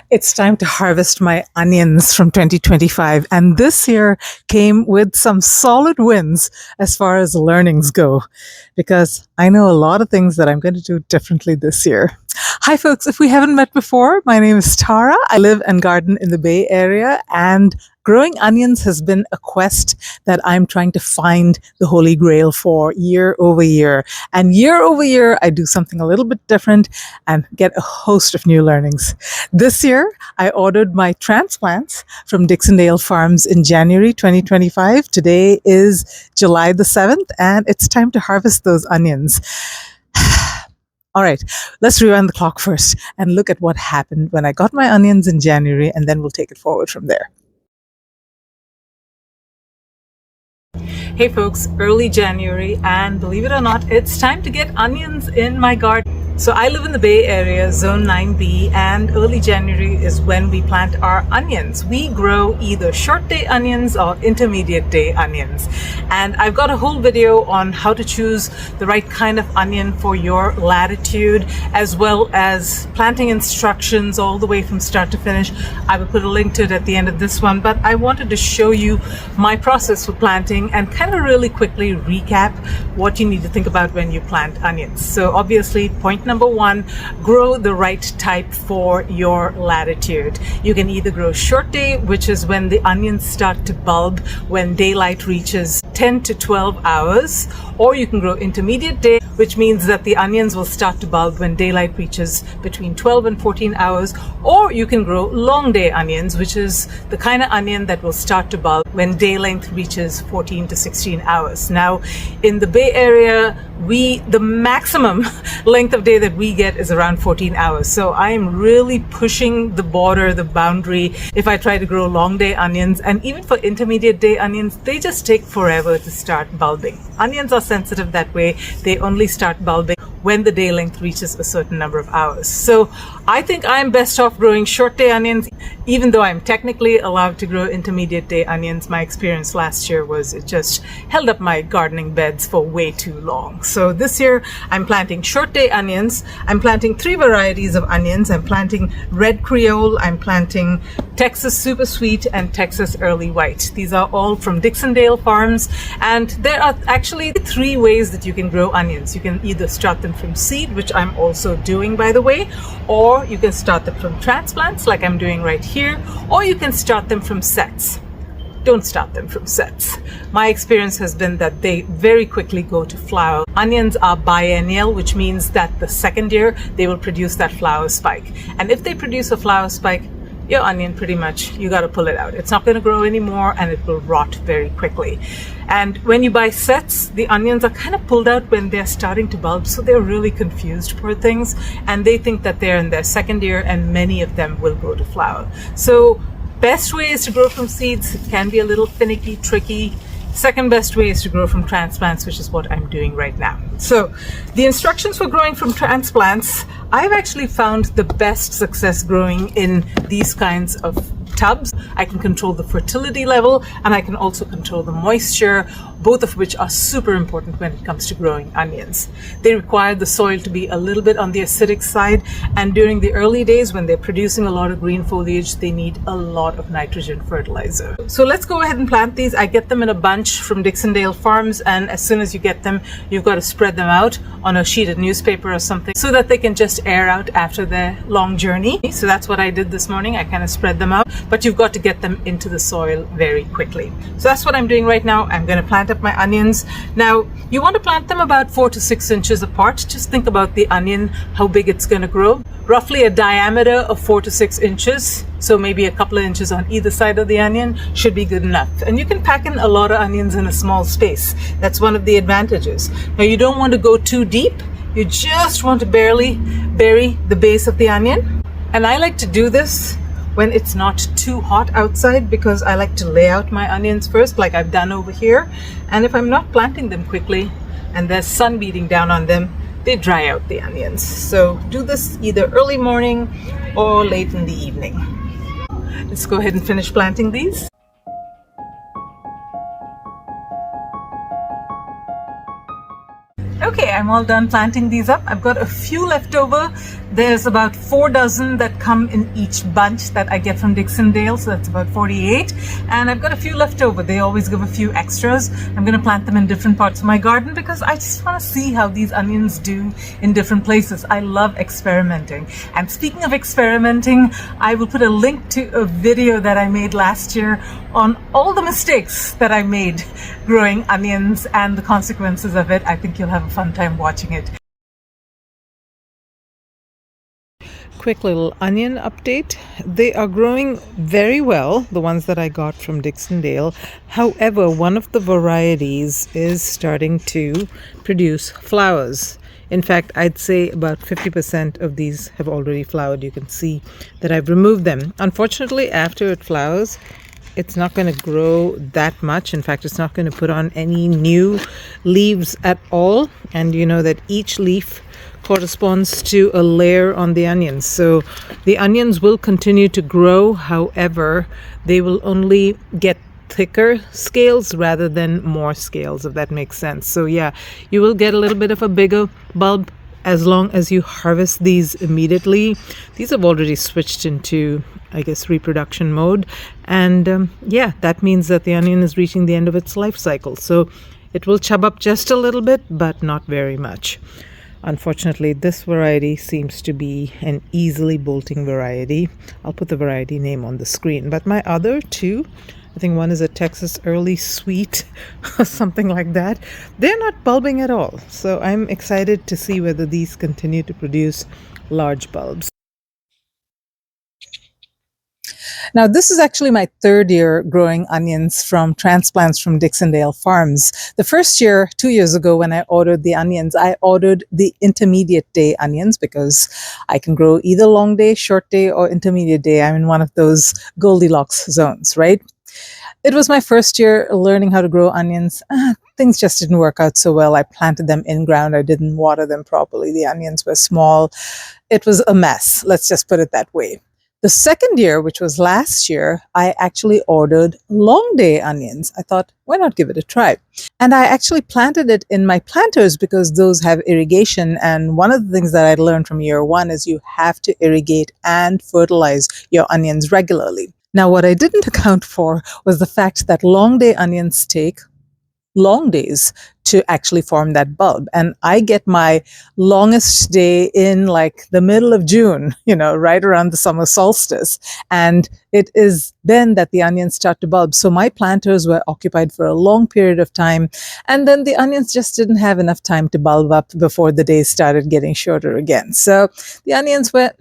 It's time to harvest my onions from 2025. And this year came with some solid wins as far as learnings go, because I know a lot of things that I'm going to do differently this year. Hi, folks. If we haven't met before, my name is Tara. I live and garden in the Bay Area, and growing onions has been a quest that I'm trying to find the holy grail for year over year. And year over year, I do something a little bit different and get a host of new learnings. This year, I ordered my transplants from Dixondale Farms in January 2025. Today is July the 7th, and it's time to harvest those onions. All right, let's rewind the clock first and look at what happened when I got my onions in January, and then we'll take it forward from there. Hey folks, early January, and believe it or not, it's time to get onions in my garden. So I live in the Bay Area, Zone 9B, and early January is when we plant our onions. We grow either short day onions or intermediate day onions. And I've got a whole video on how to choose the right kind of onion for your latitude, as well as planting instructions all the way from start to finish. I will put a link to it at the end of this one, but I wanted to show you my process for planting and kind of really quickly recap what you need to think about when you plant onions. So obviously, point number one, grow the right type for your latitude. You can either grow short day, which is when the onions start to bulb when daylight reaches 10 to 12 hours, or you can grow intermediate day, which means that the onions will start to bulb when daylight reaches between 12 and 14 hours, or you can grow long day onions, which is the kind of onion that will start to bulb when day length reaches 14 to 16 hours. Now, in the Bay Area, the maximum length of day that we get is around 14 hours. So I am really pushing the border, the boundary, if I try to grow long day onions. And even for intermediate day onions, they just take forever to start bulbing. Onions are sensitive that way. They only start bulbing when the day length reaches a certain number of hours. So I think I'm best off growing short day onions, even though I'm technically allowed to grow intermediate day onions. My experience last year was it just held up my gardening beds for way too long. So this year I'm planting short day onions. I'm planting 3 varieties of onions. I'm planting Red Creole, I'm planting Texas Super Sweet, and Texas Early White. These are all from Dixondale Farms, and there are actually 3 ways that you can grow onions. You can either start them from seed, which I'm also doing, by the way, or you can start them from transplants like I'm doing right here, or you can start them from sets. Don't start them from sets. My experience has been that they very quickly go to flower. Onions are biennial, which means that the second year they will produce that flower spike. And if they produce a flower spike, your onion pretty much, you got to pull it out. It's not going to grow anymore, and it will rot very quickly. And when you buy sets, the onions are kind of pulled out when they're starting to bulb, so they're really confused, poor things, and they think that they're in their second year, and many of them will grow to flower. So best way is to grow from seeds. It can be a little finicky, tricky. Second best way is to grow from transplants, which is what I'm doing right now. So the instructions for growing from transplants, I've actually found the best success growing in these kinds of tubs. I can control the fertility level, and I can also control the moisture, both of which are super important when it comes to growing onions. They require the soil to be a little bit on the acidic side, and during the early days when they're producing a lot of green foliage, they need a lot of nitrogen fertilizer. So let's go ahead and plant these. I get them in a bunch from Dixondale Farms, and as soon as you get them, you've got to spread them out on a sheet of newspaper or something so that they can just air out after their long journey. So that's what I did this morning. I kind of spread them out, but you've got to get them into the soil very quickly. So that's what I'm doing right now. I'm going to plant up my onions. Now, you want to plant them about 4 to 6 inches apart. Just think about the onion, how big it's going to grow. Roughly a diameter of 4 to 6 inches. So maybe a couple of inches on either side of the onion should be good enough. And you can pack in a lot of onions in a small space. That's one of the advantages. Now, you don't want to go too deep. You just want to barely bury the base of the onion. And I like to do this when it's not too hot outside, because I like to lay out my onions first, like I've done over here. And if I'm not planting them quickly and there's sun beating down on them, they dry out the onions. So do this either early morning or late in the evening. Let's go ahead and finish planting these. Okay, I'm all done planting these up. I've got a few left over There's about 4 dozen that come in each bunch that I get from Dixondale, so that's about 48. And I've got a few left over. They always give a few extras. I'm going to plant them in different parts of my garden because I just want to see how these onions do in different places. I love experimenting. And speaking of experimenting, I will put a link to a video that I made last year on all the mistakes that I made growing onions and the consequences of it. I think you'll have a fun time watching it. Quick little onion update. They are growing very well, the ones that I got from Dixondale. However, one of the varieties is starting to produce flowers. In fact, I'd say about 50% of these have already flowered. You can see that I've removed them. Unfortunately, after it flowers, it's not going to grow that much. In fact, it's not going to put on any new leaves at all. And you know that each leaf corresponds to a layer on the onions. So the onions will continue to grow. However, they will only get thicker scales rather than more scales, if that makes sense. So yeah, you will get a little bit of a bigger bulb as long as you harvest these immediately. These have already switched into, I guess, reproduction mode. And yeah, that means that the onion is reaching the end of its life cycle. So it will chub up just a little bit, but not very much. Unfortunately, this variety seems to be an easily bolting variety. I'll put the variety name on the screen. But my other two, I think one is a Texas Early Sweet or something like that, they're not bulbing at all. So I'm excited to see whether these continue to produce large bulbs. Now, this is actually my third year growing onions from transplants from Dixondale Farms. The first year, 2 years ago, when I ordered the onions, I ordered the intermediate day onions because I can grow either long day, short day, or intermediate day. I'm in one of those Goldilocks zones, right? It was my first year learning how to grow onions. Things just didn't work out so well. I planted them in ground. I didn't water them properly. The onions were small. It was a mess. Let's just put it that way. The second year, which was last year, I actually ordered long day onions. I thought, why not give it a try? And I actually planted it in my planters because those have irrigation. And one of the things that I learned from year one is you have to irrigate and fertilize your onions regularly. Now, what I didn't account for was the fact that long day onions take long days to actually form that bulb. And I get my longest day in like the middle of June, right around the summer solstice. And it is then that the onions start to bulb. So my planters were occupied for a long period of time. And then the onions just didn't have enough time to bulb up before the days started getting shorter again. So the onions were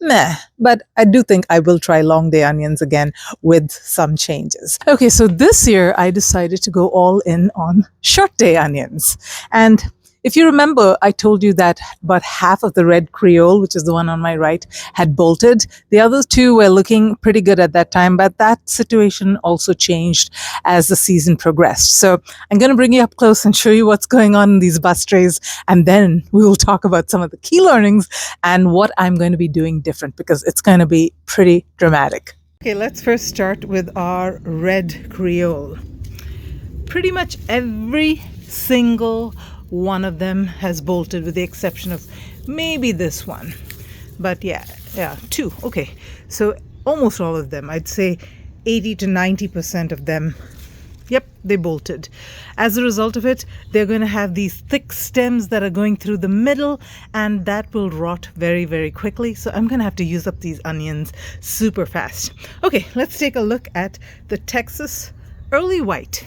meh, but I do think I will try long day onions again with some changes. Okay, so this year I decided to go all in on short day onions. And if you remember, I told you that about half of the red Creole, which is the one on my right, had bolted. The other two were looking pretty good at that time, but that situation also changed as the season progressed. So I'm going to bring you up close and show you what's going on in these bus trays, and then we will talk about some of the key learnings and what I'm going to be doing different, because it's going to be pretty dramatic. Okay, let's first start with our red Creole. Pretty much every single one of them has bolted, with the exception of maybe this one. But yeah, two. Okay, so almost all of them, I'd say 80 to 90% of them, yep, they bolted. As a result of it, they're going to have these thick stems that are going through the middle, and that will rot very, very quickly. So I'm going to have to use up these onions super fast. Okay, let's take a look at the Texas Early White.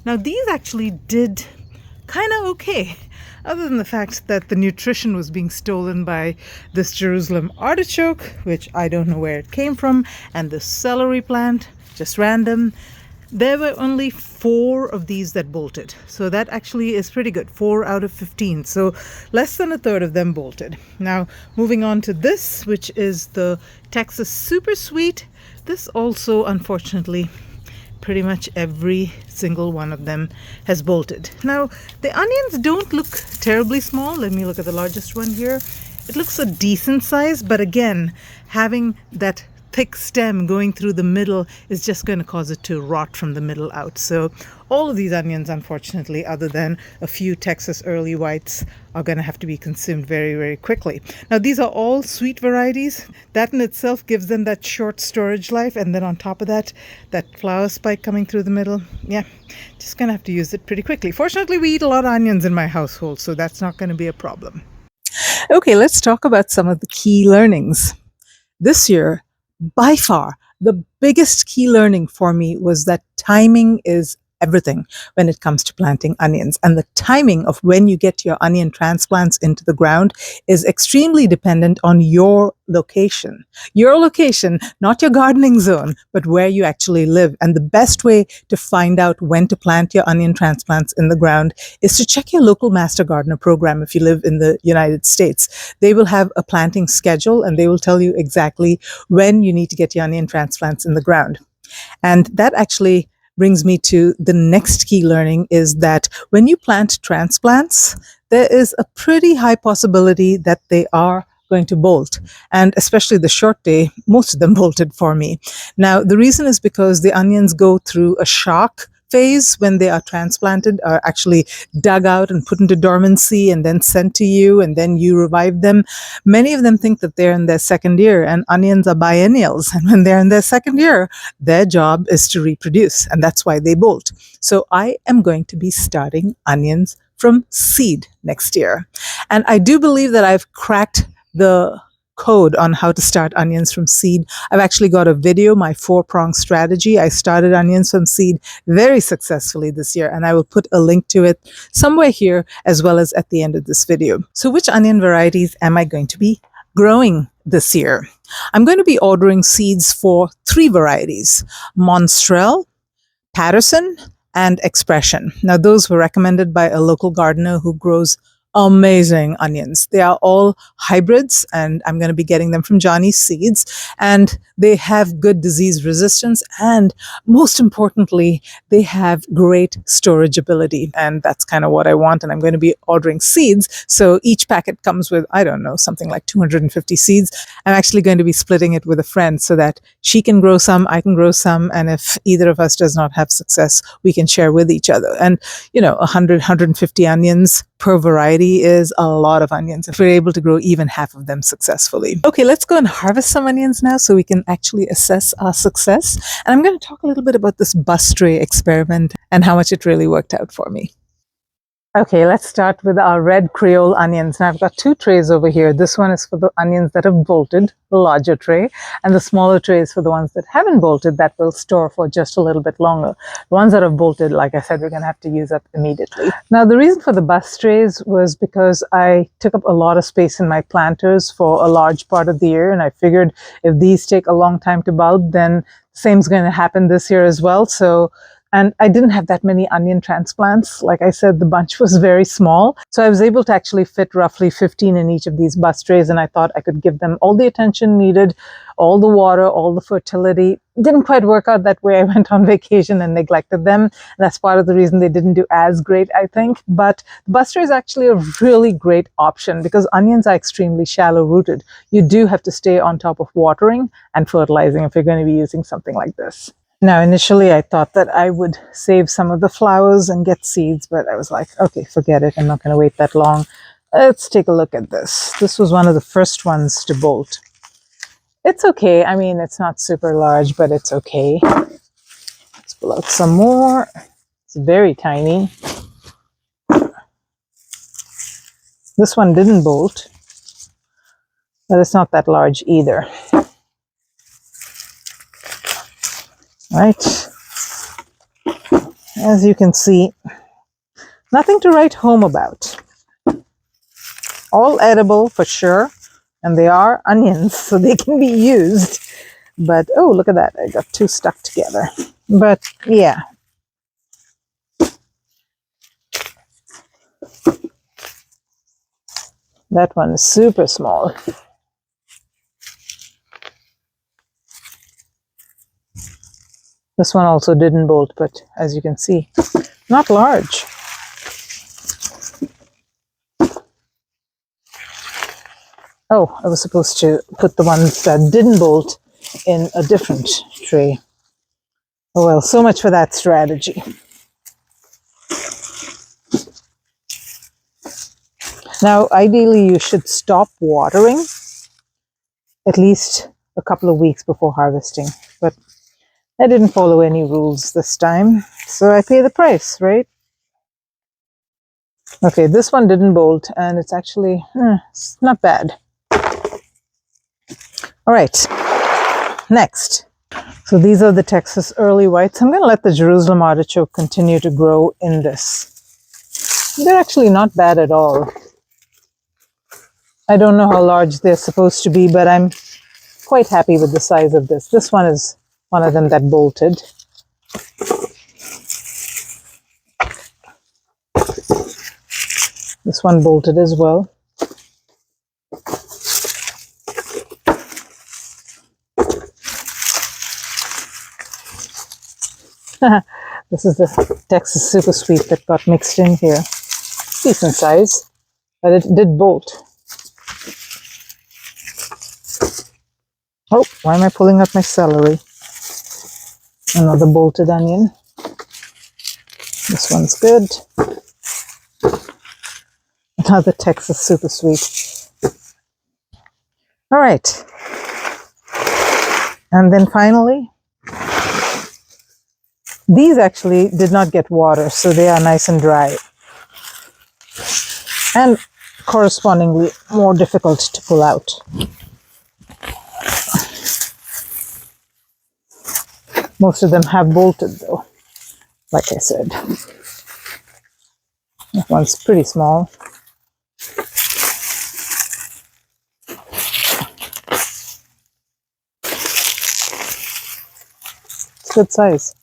Now, these actually did kind of okay, other than the fact that the nutrition was being stolen by this Jerusalem artichoke, which I don't know where it came from, and the celery plant, just random. There were only 4 of these that bolted, so that actually is pretty good. 4 out of 15, so less than a third of them bolted. Now, moving on to this, which is the Texas Super Sweet. This also, unfortunately, pretty much every single one of them has bolted. Now, the onions don't look terribly small. Let me look at the largest one here. It looks a decent size, but again, having that thick stem going through the middle is just going to cause it to rot from the middle out. So all of these onions, unfortunately, other than a few Texas early whites, are going to have to be consumed very, very quickly. Now, these are all sweet varieties. That in itself gives them that short storage life. And then on top of that, that flower spike coming through the middle. Yeah, just going to have to use it pretty quickly. Fortunately, we eat a lot of onions in my household, so that's not going to be a problem. Okay, let's talk about some of the key learnings. This year, by far, the biggest key learning for me was that timing is everything when it comes to planting onions. And the timing of when you get your onion transplants into the ground is extremely dependent on your location. Your location, not your gardening zone, but where you actually live. And the best way to find out when to plant your onion transplants in the ground is to check your local Master Gardener program if you live in the United States. They will have a planting schedule and they will tell you exactly when you need to get your onion transplants in the ground. And that actually brings me to the next key learning, is that when you plant transplants, there is a pretty high possibility that they are going to bolt. And especially the short day, most of them bolted for me. Now, the reason is because the onions go through a shock phase when they are transplanted, are actually dug out and put into dormancy and then sent to you, and then you revive them. Many of them think that they're in their second year, and onions are biennials. And when they're in their second year, their job is to reproduce, and that's why they bolt. So I am going to be starting onions from seed next year. And I do believe that I've cracked the code on how to start onions from seed. I've actually got a video, my 4-pronged strategy. I started onions from seed very successfully this year, and I will put a link to it somewhere here as well as at the end of this video. So which onion varieties am I going to be growing this year? I'm going to be ordering seeds for 3 varieties: Monastrell, Patterson, and Expression. Now, those were recommended by a local gardener who grows amazing onions. They are all hybrids, and I'm going to be getting them from Johnny's Seeds, and they have good disease resistance, and most importantly, they have great storage ability, and that's kind of what I want. And I'm going to be ordering seeds, so each packet comes with, I don't know, something like 250 seeds. I'm actually going to be splitting it with a friend so that she can grow some, I can grow some, and if either of us does not have success, we can share with each other. And 100, 150 onions per variety is a lot of onions if we're able to grow even half of them successfully. Okay, let's go and harvest some onions now so we can actually assess our success. And I'm going to talk a little bit about this bus tray experiment and how much it really worked out for me. Okay, let's start with our red Creole onions. Now I've got 2 trays over here. This one is for the onions that have bolted, the larger tray, and the smaller tray is for the ones that haven't bolted, that will store for just a little bit longer. The ones that have bolted, like I said, we're going to have to use up immediately. Now the reason for the bus trays was because I took up a lot of space in my planters for a large part of the year, and I figured if these take a long time to bulb, then the same's going to happen this year as well. And I didn't have that many onion transplants. Like I said, the bunch was very small. So I was able to actually fit roughly 15 in each of these bus trays. And I thought I could give them all the attention needed, all the water, all the fertility. Didn't quite work out that way. I went on vacation and neglected them. And that's part of the reason they didn't do as great, I think. But the bus tray is actually a really great option because onions are extremely shallow rooted. You do have to stay on top of watering and fertilizing if you're going to be using something like this. Now, initially, I thought that I would save some of the flowers and get seeds, but I was like, okay, forget it. I'm not going to wait that long. Let's take a look at this. This was one of the first ones to bolt. It's okay. I mean, it's not super large, but it's okay. Let's pull out some more. It's very tiny. This one didn't bolt, but it's not that large either. Right, as you can see, nothing to write home about. All edible for sure, and they are onions, so they can be used. But, oh, look at that, I got 2 stuck together. But, yeah. That one is super small. This one also didn't bolt, but as you can see, not large. Oh, I was supposed to put the ones that didn't bolt in a different tray. Oh well, so much for that strategy. Now, ideally, you should stop watering at least a couple of weeks before harvesting, but I didn't follow any rules this time, so I pay the price, right? Okay, this one didn't bolt, and it's actually it's not bad. All right, next. So these are the Texas early whites. I'm going to let the Jerusalem artichoke continue to grow in this. They're actually not bad at all. I don't know how large they're supposed to be, but I'm quite happy with the size of this. This one is one of them that bolted. This one bolted as well. This is the Texas Super Sweet that got mixed in here. Decent size, but it did bolt. Oh, why am I pulling out my celery? Another bolted onion. This one's good. Another Texas Super Sweet. All right. And then finally, these actually did not get water, so they are nice and dry. And correspondingly more difficult to pull out. Most of them have bolted though, like I said. That one's pretty small. It's good size.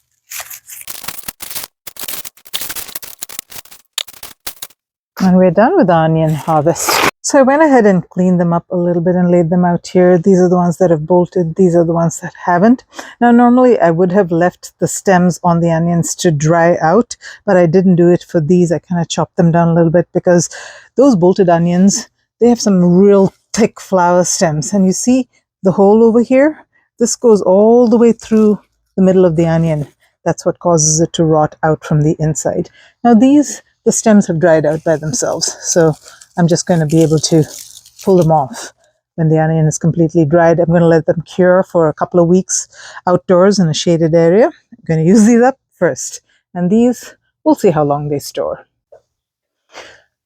And we're done with the onion harvest. So I went ahead and cleaned them up a little bit and laid them out here. These are the ones that have bolted. These are the ones that haven't. Now, normally I would have left the stems on the onions to dry out, but I didn't do it for these. I kind of chopped them down a little bit because those bolted onions, they have some real thick flower stems. And you see the hole over here? This goes all the way through the middle of the onion. That's what causes it to rot out from the inside. Now the stems have dried out by themselves, so I'm just going to be able to pull them off when the onion is completely dried. I'm going to let them cure for a couple of weeks outdoors in a shaded area. I'm going to use these up first, and these, we'll see how long they store.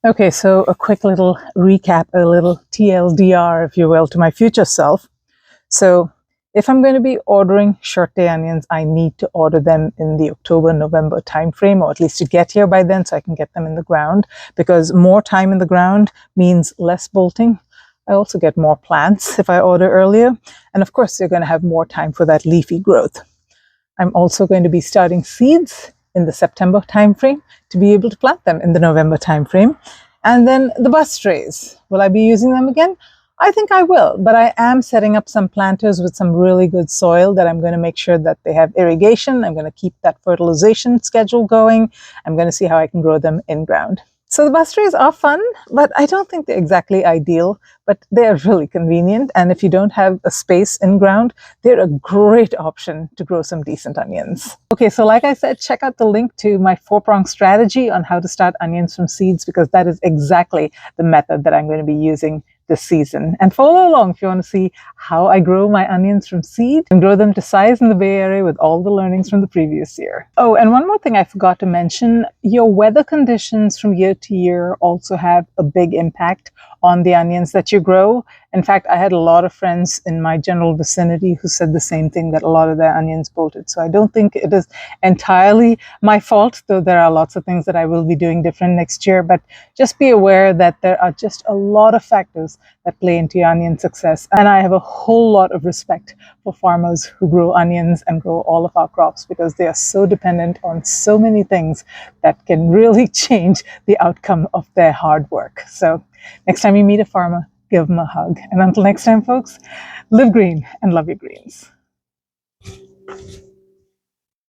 Okay, so a quick little recap, a little TLDR, if you will, to my future self. So if I'm going to be ordering short day onions, I need to order them in the October-November timeframe, or at least to get here by then so I can get them in the ground, because more time in the ground means less bolting. I also get more plants if I order earlier. And of course, you're going to have more time for that leafy growth. I'm also going to be starting seeds in the September timeframe to be able to plant them in the November timeframe. And then the bus trays. Will I be using them again? I think I will, but I am setting up some planters with some really good soil that I'm going to make sure that they have irrigation. I'm going to keep that fertilization schedule going. I'm going to see how I can grow them in ground. So the bus trays are fun, but I don't think they're exactly ideal, but they're really convenient. And if you don't have a space in ground, they're a great option to grow some decent onions. Okay, so like I said, check out the link to my 4-pronged strategy on how to start onions from seeds, because that is exactly the method that I'm going to be using this season. And follow along if you want to see how I grow my onions from seed and grow them to size in the Bay Area with all the learnings from the previous year. Oh, and one more thing I forgot to mention, your weather conditions from year to year also have a big impact on the onions that you grow. In fact, I had a lot of friends in my general vicinity who said the same thing, that a lot of their onions bolted. So I don't think it is entirely my fault, though there are lots of things that I will be doing different next year. But just be aware that there are just a lot of factors that play into your onion success. And I have a whole lot of respect for farmers who grow onions and grow all of our crops, because they are so dependent on so many things that can really change the outcome of their hard work. So next time you meet a farmer, give them a hug. And until next time, folks, live green and love your greens.